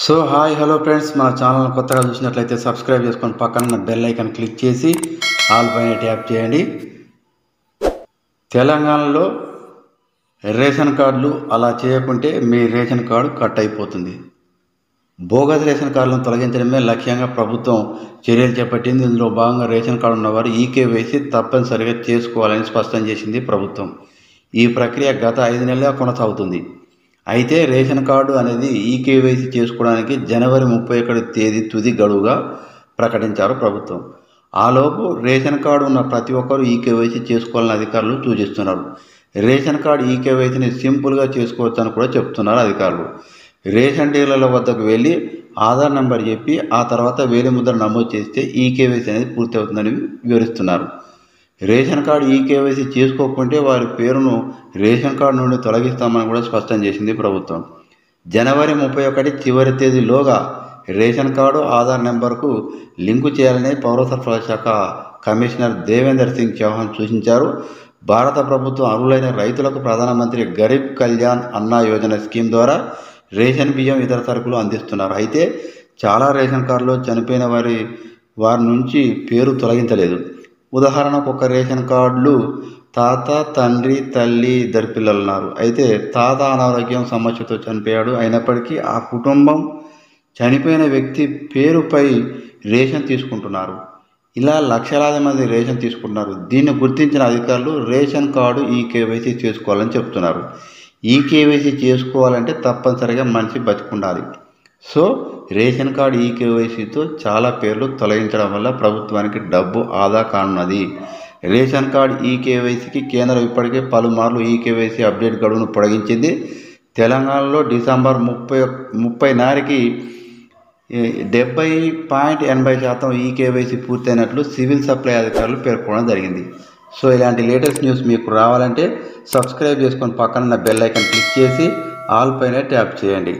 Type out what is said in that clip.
So hi hello friends, మా channel కొత్తగా చూసినట్లయితే సబ్స్క్రైబ్ చేసుకొని పక్కన బెల్ ఐకాన్ క్లిక్ చేసి ఆల్ పైన ట్యాప్ చేయండి. తెలంగాణలో రేషన్ కార్డులు అలా చేయకుంటే మీ రేషన్ కార్డు కట్ అయిపోతుంది. బోగస్ రేషన్ కార్డులను తొలగించడమే లక్ష్యంగా ప్రభుత్వం చర్యలు చేపట్టింది. ఇందులో భాగంగా రేషన్ కార్డు ఉన్నవారు ఈకేవైసీ తప్పనిసరిగా చేసుకోవాలని స్పష్టం చేసింది ప్రభుత్వం. ఈ ప్రక్రియ గత 5 నెలలుగా కొనసాగుతుంది. అయితే రేషన్ కార్డు అనేది ఈకేవైసీ చేసుకోవడానికి జనవరి 31 తేదీ తుది గడువుగా ప్రకటించారు ప్రభుత్వం. ఆలోపు రేషన్ కార్డు ఉన్న ప్రతి ఒక్కరూ ఈకేవైసీ చేసుకోవాలని అధికారులు సూచిస్తున్నారు. రేషన్ కార్డు ఈకేవైసీని సింపుల్గా చేసుకోవచ్చని కూడా చెప్తున్నారు అధికారులు. రేషన్ డీలర్ల వద్దకు వెళ్ళి ఆధార్ నెంబర్ చెప్పి ఆ తర్వాత వేలిముద్ర నమోదు చేస్తే ఈకేవైసీ అనేది పూర్తి అవుతుందని వివరిస్తున్నారు. రేషన్ కార్డు ఈకేవైసీ చేసుకోకుంటే వారి పేరును రేషన్ కార్డు నుండి తొలగిస్తామని కూడా స్పష్టం చేసింది ప్రభుత్వం. జనవరి 31 చివరి తేదీలోగా రేషన్ కార్డు ఆధార్ నెంబర్కు లింకు చేయాలని పౌర సరఫరాల శాఖ కమిషనర్ దేవేందర్ సింగ్ చౌహాన్ సూచించారు. భారత ప్రభుత్వం అర్హులైన రైతులకు ప్రధానమంత్రి గరీబ్ కళ్యాణ్ అన్న యోజన స్కీమ్ ద్వారా రేషన్ బియ్యం ఇతర సరుకులు అందిస్తున్నారు. అయితే చాలా రేషన్ కార్డులో చనిపోయిన వారి నుంచి పేరు తొలగించలేదు. ఉదాహరణకు ఒక రేషన్ కార్డులు తాత, తండ్రి, తల్లి, 2 పిల్లలు ఉన్నారు. అయితే తాత అనారోగ్యం సమస్యతో చనిపోయాడు. అయినప్పటికీ ఆ కుటుంబం చనిపోయిన వ్యక్తి పేరుపై రేషన్ తీసుకుంటున్నారు. ఇలా లక్షలాది మంది రేషన్ తీసుకుంటున్నారు. దీన్ని గుర్తించిన అధికారులు రేషన్ కార్డు ఈకేవైసీ చేసుకోవాలని చెప్తున్నారు. ఈకేవైసీ చేసుకోవాలంటే తప్పనిసరిగా మనిషి బతికుండాలి. సో రేషన్ కార్డు ఈకేవైసీతో చాలా పేర్లు తొలగించడం వల్ల ప్రభుత్వానికి డబ్బు ఆదా కానున్నది. రేషన్ కార్డు ఈకేవైసీకి కేంద్రం ఇప్పటికే పలుమార్లు ఈకేవైసీ అప్డేట్ గడువును పొడిగించింది. తెలంగాణలో డిసెంబర్ 30 నాటికి 70.80% ఈకేవైసీ పూర్తయినట్లు సివిల్ సప్లై అధికారులు పేర్కొనడం జరిగింది. సో ఇలాంటి లేటెస్ట్ న్యూస్ మీకు రావాలంటే సబ్స్క్రైబ్ చేసుకొని పక్కన బెల్ ఐకాన్ క్లిక్ చేసి ఆల్ పైన ట్యాప్ చేయండి.